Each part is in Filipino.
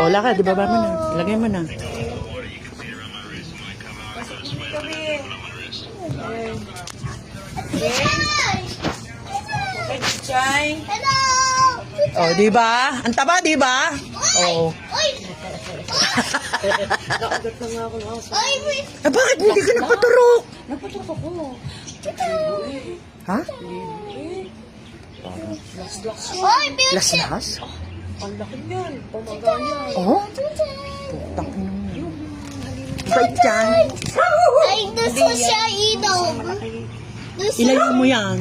O, lakad, di baba mo na. Lagay mo na. Hello! O, di ba? Ang taba, di ba? O. Bakit hindi ka nagpaturok? Napatok ako. Ha? Oy, Bill! Las-las? Ang laki yan. Pumagana. Oo? Putang ina mo. Bait yan. Ay, gusto siya inom. Ilayo mo yan.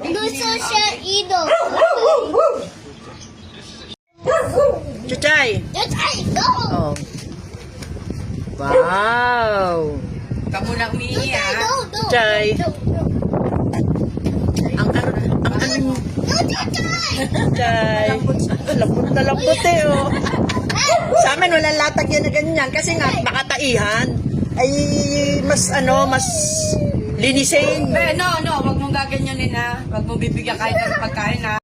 Gusto siya inom. Chuchay. Let's go! Oh. Wow. Kamu na umiiyak. Go, go! Chuchay. Ang ano Chuchay. Lambot na lambot eh oh. Sa amin walang latag yan na ganyan kasi nga makataihan ay mas mas linisin. No, wag mong gaganyanin ha. Wag mong bibigyan kahit ng pagkain ha.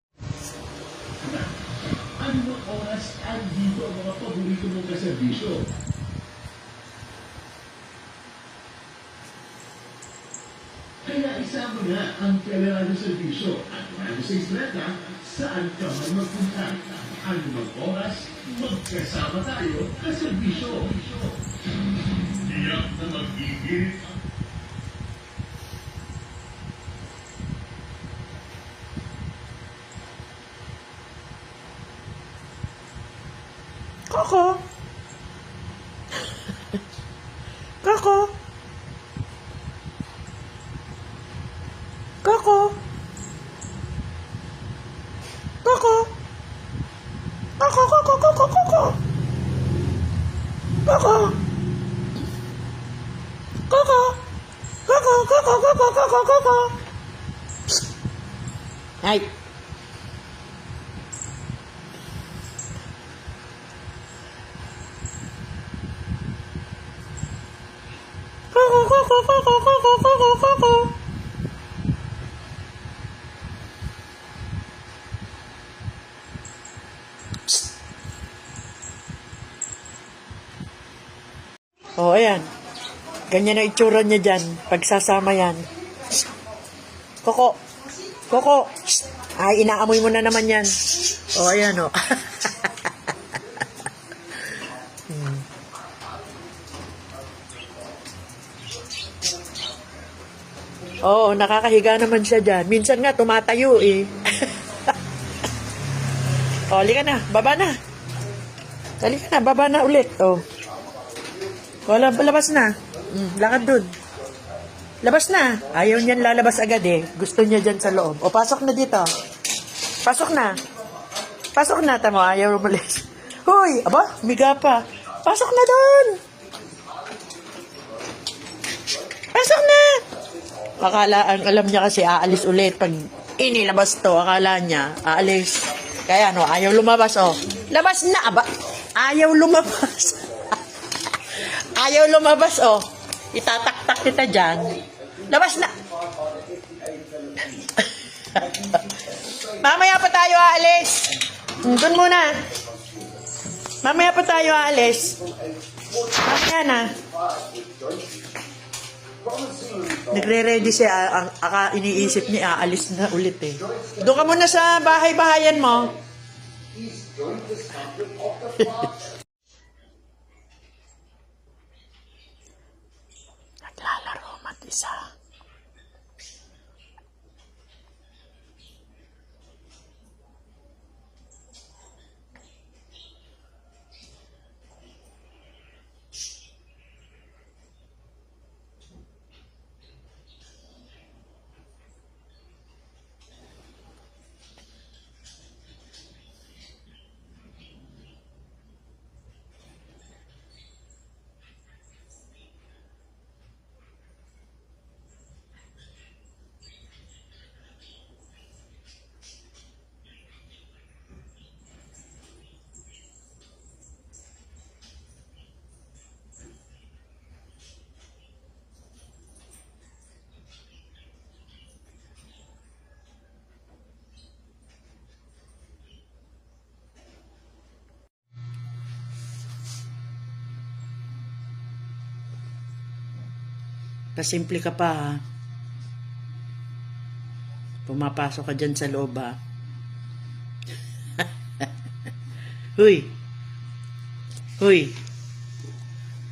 Anong oras andito ang mga paborito mong kaserbisyo? Kaya isama na ang Telerado Servisyo at 9630 saan ka man magpunta. Anong oras, magkasama tayo kaserbisyo. Tiyak na mag-iinit Koko. Koko. Koko. Koko. Koko, koko, koko, koko. Koko. Koko. Koko, koko, koko, koko, koko. Ay. Koko, koko, koko, koko, koko, koko. Oh, ayan. Ganyan ang itsura niya dyan. Pagsasama yan. Koko. Koko. Ay, inaamoy mo na naman yan. Oh, ayan oh. Oo, nakakahiga naman siya dyan. Minsan nga, tumatayo eh. O, halika na. Baba na. Halika na, baba na ulit. O. Wala, labas na. Lakad dun. Labas na. Ayaw niyan lalabas agad eh. Gusto niya dyan sa loob. O, pasok na dito. Pasok na. Pasok na, tamo. Ayaw umalis. Hoy, aba, miga pa. Pasok na dun. Pasok na. Alam niya kasi aalis ulit pag inilabas to. Akala niya, aalis. Kaya ayaw lumabas, oh. Labas na, aba. Ayaw lumabas. Ayaw lumabas, oh. Itataktak kita dyan. Labas na. Mamaya pa tayo aalis. Doon muna. Mamaya pa tayo aalis. Mamaya na. Nagre-ready siya. Iniisip niya, aalis na ulit eh. Doon ka muna sa bahay-bahayan mo. Naglalaro mag-isa. Pasimple ka pa, ha? Pumapasok ka dyan sa loob, ha? Huy! Huy!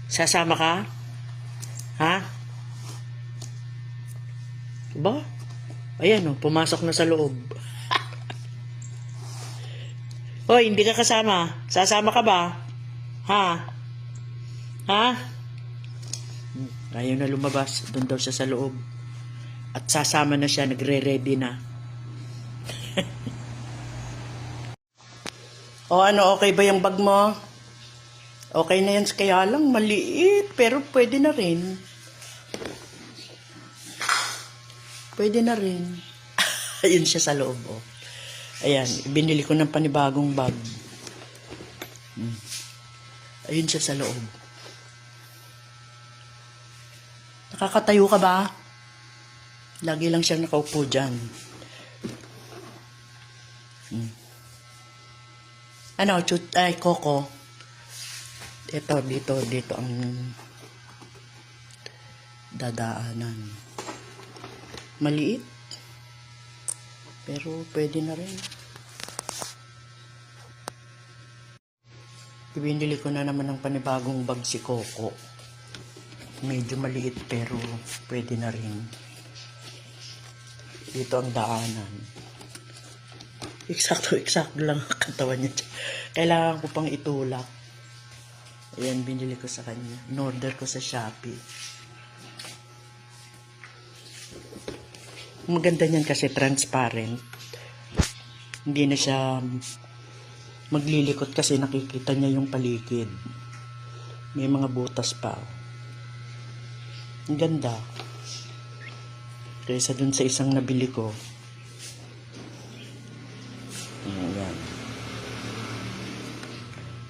Sasama ka? Ha? Ba? Ayan, oh, pumasok na sa loob. Hoy, hindi ka kasama. Sasama ka ba? Ha? Ha? Ayaw na lumabas. Doon daw siya sa loob. At sasama na siya. Nagre-ready na. O ano, okay ba yung bag mo? Okay na yan. Kaya lang maliit. Pero pwede na rin. Pwede na rin. Ayun siya sa loob. Oh. Ayan, binili ko ng panibagong bag. Ayun siya sa loob. Nakakatayo ka ba? Lagi lang siya nakaupo dyan. Ano, Coco. Ito, dito ang dadaanan. Maliit. Pero pwede na rin. Ibinili ko na naman ng panibagong bag si Coco. Medyo maliit pero pwede na rin. Dito ang daanan. Eksakto lang ang katawan niya. Kailangan ko pang itulak. Ayan, binili ko sa kanya. In-order ko sa Shopee. Maganda niyan kasi transparent. Hindi na siya maglilikot kasi nakikita niya yung paligid. May mga butas pa. Ang ganda. Kaysa dun sa isang nabili ko. Ayan.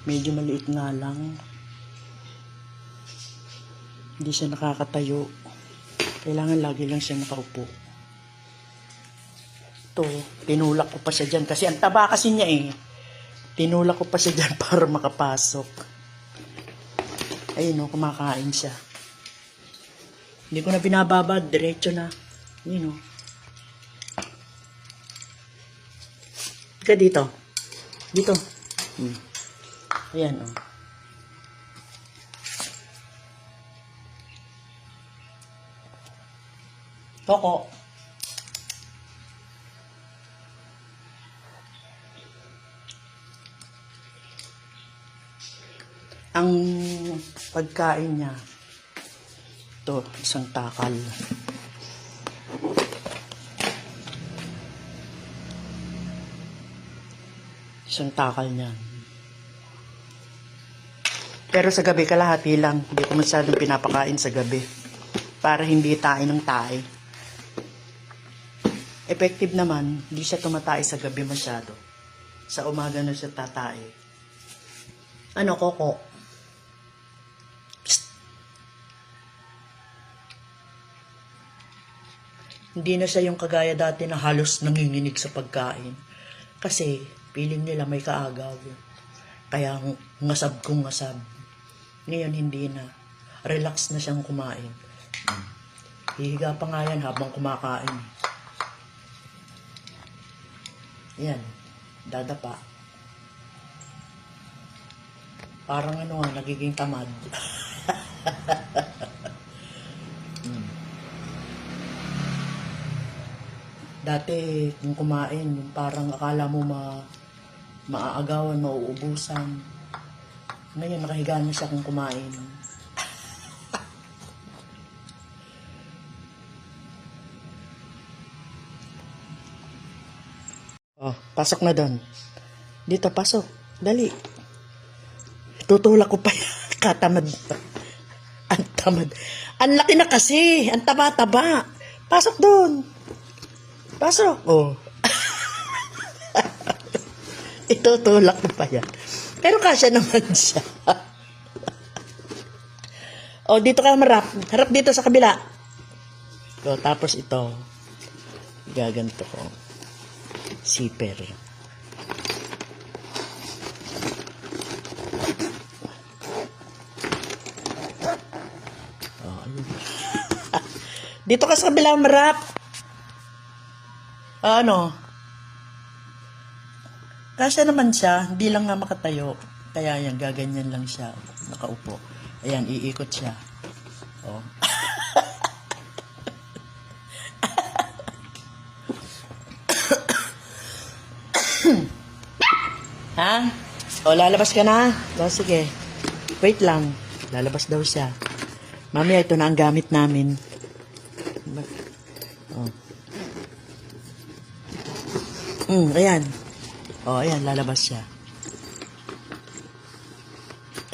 Medyo maliit nga lang. Hindi siya nakakatayo. Kailangan lagi lang siya nakaupo. Tinulak ko pa siya dyan kasi ang taba kasi niya eh. Tinulak ko pa siya dyan para makapasok. Ayun o, kumakain siya. Hindi ko na binababa, diretso na. Ayun o. Ika dito. Dito. Ayan o. Coco. Ang pagkain niya, ito, isang takal. Isang takal niya. Pero sa gabi, kalahati lang. Hindi ko masyadong pinapakain sa gabi. Para hindi tae ng tae. Effective naman, hindi siya tumatay sa gabi masyado. Sa umaga na siya tatay. Ano, Coco? Hindi na siya yung kagaya dati na halos nanginginig sa pagkain. Kasi, feeling nila may kaagaw. Kaya, ngasab kong ngasab. Ngayon, hindi na. Relax na siyang kumain. Hihiga pa nga yan habang kumakain. Yan. Dadapa. Parang ano nga, nagiging tamad. Dati, kung kumain, yung parang akala mo maaagawan, mauubusan. Ngayon, nakahiga na siya kung kumain. Oh, pasok na doon. Dito, pasok. Dali. Tutulak ko pa yan. Katamad. Ang tamad. Ang laki na kasi. Ang taba-taba. Pasok doon. Pasok. Oh. Itutulak ko pa yan. Pero kasya naman siya. Oh, dito ka marap. Harap dito sa kabila. So, tapos ito. Gaganto ko. Zipper. Oh, ayun. Dito ka sa kabilang marap. Ano? Kasya naman siya, hindi lang nga makatayo. Kaya yan, gaganyan lang siya. Nakaupo. Ayan, iikot siya. Oh. Ha? O, lalabas ka na? O, sige. Wait lang. Lalabas daw siya. Mami, ito na ang gamit namin. O. Ayan. O, ayan, lalabas siya.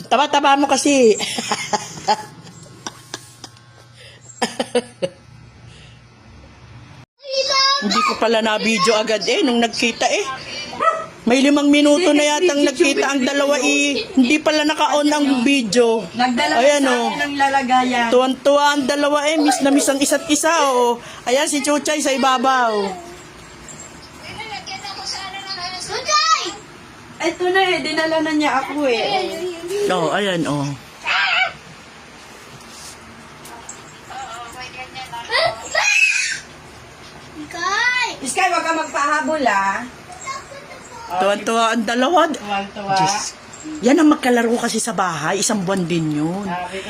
Taba-taba mo kasi. Hindi ko pala na-video agad nung nagkita May 5 minuto na yatang nagkita ang dalawa hindi pala naka-on ang video. Nagdala Ayan, sa akin ng lalagayan. Tuwan-tuwa ang dalawa miss na miss ang isa't isa Ayan si Chuchay sa ibabaw. Tutay! Ito na dinala na niya ako Ayan Kay! Iskay, wag ka magpahabol Tuwan-tuwa ang dalawa. Tuwang-tuwa. Diyos. Yan ang magkalaro kasi sa bahay. Isang buwan din yun.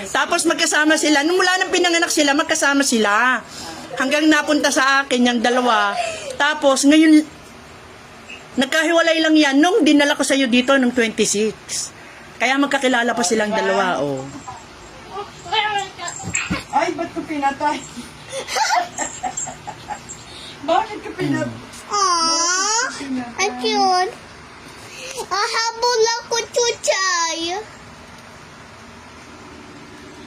Tapos magkasama sila. Nung mula nang pinanganak sila, magkasama sila. Hanggang napunta sa akin yung dalawa. Tapos ngayon, nagkahiwalay lang yan nung dinala ko sa'yo dito nung 26. Kaya magkakilala pa silang dalawa. Ay, ba't ko pinatay? Bakit ko pinatay? Aww! Ang cute. Ahabol ako, Chuchay.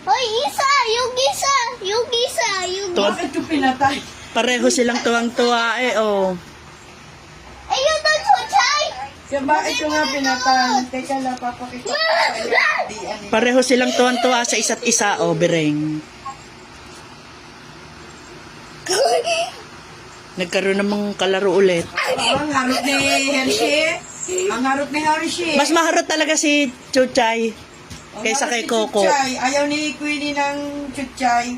Hoy, isa! Yung isa! Yung isa! Yung isa! Bakit ko pinatay? Pareho silang tuwang-tuwa Ayun na, Chuchay! Kaya bakit ko nga pinatay? Teka lang, papakita ko sa'yo. Pareho silang tuwang-tuwa sa isa't isa. Bereng. Nagkaroon namang kalaro ulit. Ang harap ni Hershey. Ang harap ni Hershey. Mas maharot talaga si Chuchay kaysa kay Coco. Chuchay. Ayaw ni Queenie ng Chuchay.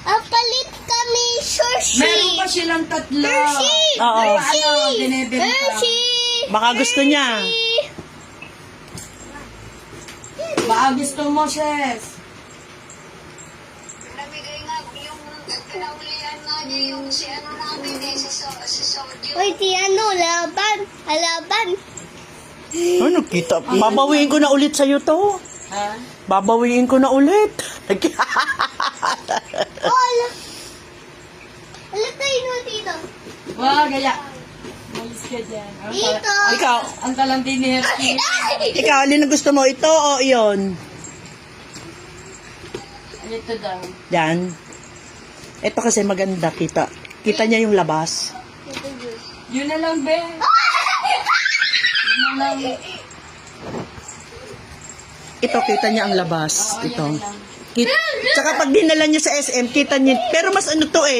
Apalit kami, Hershey! Meron pa silang tatlo. Hershey! Oo. Ano, dinebenta. Hershey! Baka gusto niya. Baka gusto mo, Ses. Uy, si laban! Alaban! Kita. Babawiin ko na ulit sa'yo to. Ha? Babawiin ko na ulit. Ala tayo no, dito. Wag, gaya. Malis ka dyan. Dito. Ikaw, Ang talandi ni Hershey. alin ang gusto mo? Ito o iyon? Ito daw. Yan. Ito kasi maganda. Kita niya yung labas. Yun na lang, be. Yun na lang. Ito, kita niya ang labas. Ito. Tsaka pag dinala niya sa SM, kita niya. Pero mas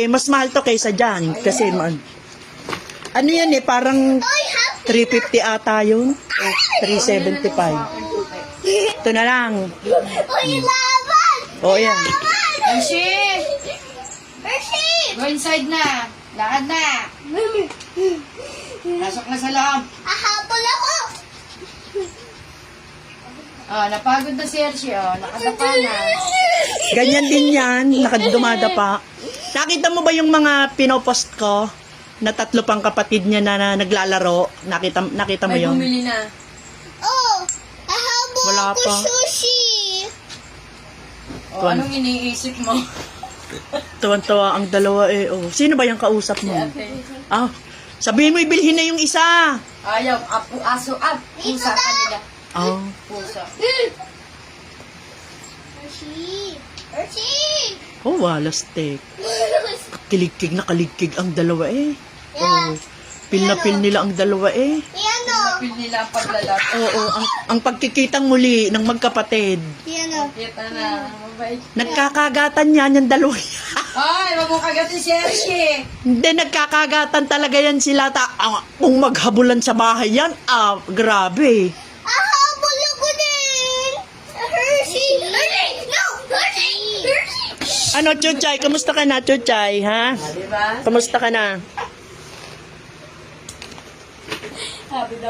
mas mahal to kaysa dyan. Kasi, ano yan parang 350 ata yun. 375. Ito na lang. Uy, laban! Yan. Hershey! Hershey! Go inside na. Lakad na. Pasok na sa loob. Ahabol ako! Napagod na si Hershey, nakadapa na. Ganyan din yan. Nakadumada pa. Nakita mo ba yung mga pinopost ko? Na 3 pang kapatid niya na naglalaro. Nakita mo May yun? bumili na. Ahabol Wala ako, pa. sushi! Anong iniisip mo? Tuwan-tuwa ang dalawa Sino ba yung kausap mo? Okay. Sabihin mo ibilhin na yung isa. Ayaw, aso, pusa kanila. Pusa. Hershey! Hershey! Wala steak. Kiligkig na kaligkig ang dalawa Yan. Pil na pil nila ang dalawa Yan o. Napil nila ang paglalaki. ang pagkikitang muli ng magkapatid. Yan o. Kita na, mabait. Nagkakagatan yan yung dalawa. Ay, wag mo kagatin si Hershey. Hindi, nagkakagatan talaga yan sila. Kung maghabulan sa bahay yan, grabe. Ahabol ako din! Hershey! Hershey! No! Hershey! Ano, Chuchay? Kamusta ka na, Chuchay? Ha? Kamusta ka na?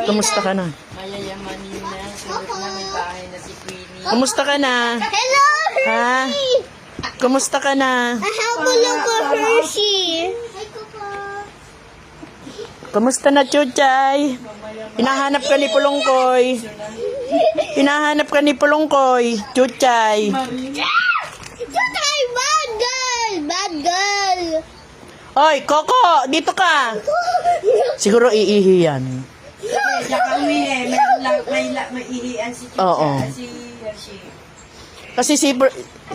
Kamusta ka na? Mayayamanin na. Sunod na may bahay na si Queenie. Kamusta ka na? Hello, Ha? Hershey! Kamusta ka na? I have a look of Hershey. Kamusta na, Chuchay? Hinahanap ka ni Pulongkoy. Hinahanap ka ni Pulongkoy, Chuchay. Chuchay, bad girl! Bad girl! Oy, Coco, dito ka. Siguro iihi yan. Diyan ka umili. May ihian si Chicha. Oo. Si Hershey. Kasi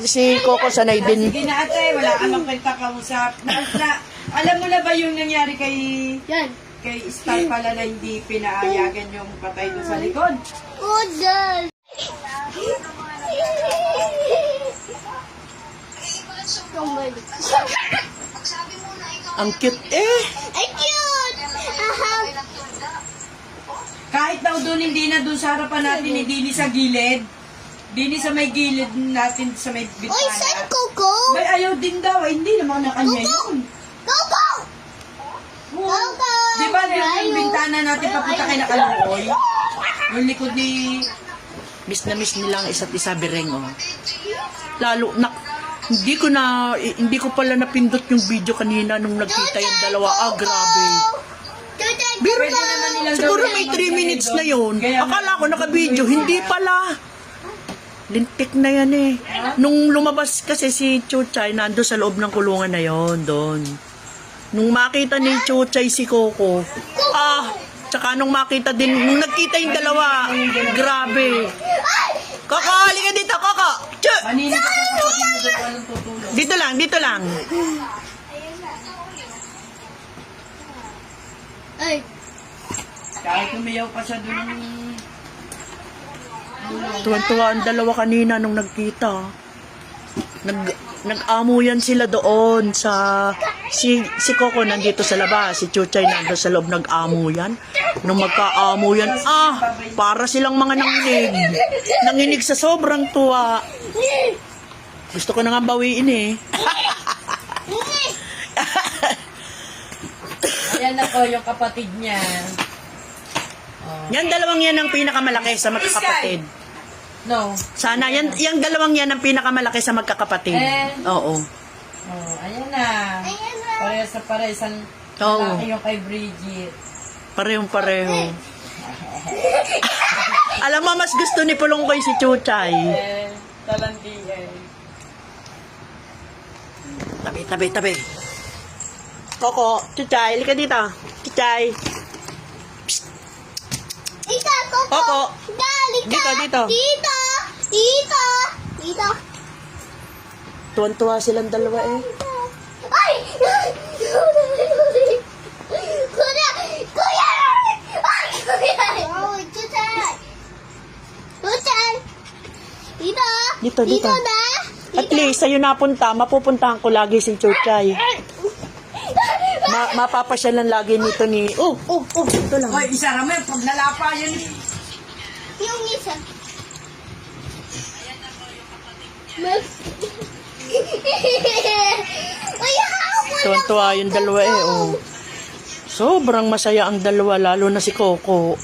si Coco sanay din. Sige na ate, wala ka lang pagkakausap. Alam mo na ba yung nangyari kay Star pala na hindi pinaayagan yung patay doon sa likod? Good girl! Ang cute eh. Ay, cute! Kahit daw doon, hindi na doon sa harapan natin, hindi ni sa gilid. Hindi sa may gilid natin, sa may Uy, bitana. saan Coco? May ayaw din daw, hindi naman na kanya yun. Coco! Coco! Di ba yung bintana natin papunta kay Nakaluoy? Yung likod ni... Miss na miss nilang isa't isa, Bereng, oh. Lalo, hindi ko pala napindot yung video kanina nung nagkita yung dalawa. Ah, grabe. Chuchay, Biro Pwede naman nilang siguro gawin may ang 3 minutes na ganito. yun. Kaya- Akala ko naka-video, hindi pala. Lintik na yan eh. Nung lumabas kasi si Chuchay, nando sa loob ng kulungan na yon doon. Nung makita ni Chuchay si Coco, tsaka nung makita din, nung nagkita yung dalawa, grabe. Coco, halika dito, Coco! Chu! Kanina ka pa sa akin, walang tutulong. Dito lang, dito lang. Ay, Kahit umiyaw pa siya doon ng... Tuwan-tuwa ang dalawa kanina nung nagkita. Nag-amuyan sila doon sa... Si Coco nandito sa labas, si Chuchay nandito sa loob nag-amuyan. Nung magka-amuyan, para silang mga nanginig. Nanginig sa sobrang tuwa. Gusto ko na nga bawiin eh. Ayan ako, yung kapatid niya. Yan dalawang yan ang pinakamalaki sa magkakapatid. No. Sana, yung dalawang yan ang pinakamalaki sa magkakapatid. Oo. Oh, ayan na. ayan na. Parehas sa parehas. Oo. Lalaki yung kay Bridget. Parehong-pareho. Alam mo, mas gusto ni Pulongkoy si Chuchay. Talandigan. Tabi. Coco, Chuchay, halika dito. Chuchay. Ika, Coco! Coco. Dali ka! Dito. Dito! Tuwan-tuwa silang dalawa eh. Ay! Kuya! Kuya! Ay, kuya! Oh, Chuchay! Chuchay! Dito! Dito. Dito na! At least, sa'yo napunta, mapupuntahan ko lagi si Chuchay. Mapapasyalan lagi nito ni... ito lang. Hoy, isa naman, pag nalapa yan. Yung isa. Ay, hawak! Tuwan-tuwa yung dalawa eh, oh. Sobrang masaya ang dalawa, lalo na si Coco.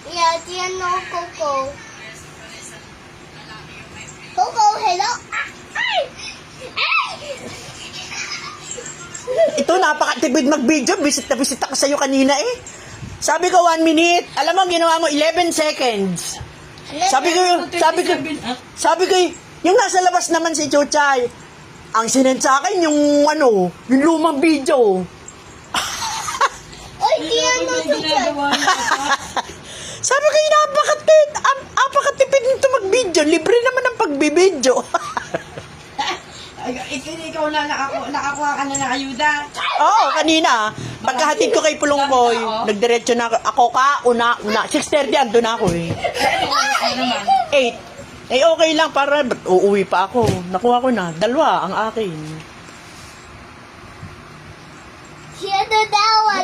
Yeah, yan no, Coco. Coco, hello? Ay! Ay! Ito, napakatipid mag-video. Visit na visit ako sa'yo kanina eh. Sabi ko 1 minute. Alam mo, ginawa mo 11 seconds. Sabi ko, yung nasa labas naman si Chuchay. Ang sinend sa akin, yung lumang video. Ay, yan no, Chuchay. Sabi ko, napakatipid nito mag-video. Libre naman ang pagbibideo. Ikaw na nakakuha ka na ng ayuda. Oo, kanina. Pagkahatid ko kay Pulongkoy, nagdiretso na ako una. 6:30 andun ako eh. 8. Eh okay lang para uuwi pa ako. Nakuha ko na. 2 ang akin. Siya na daw,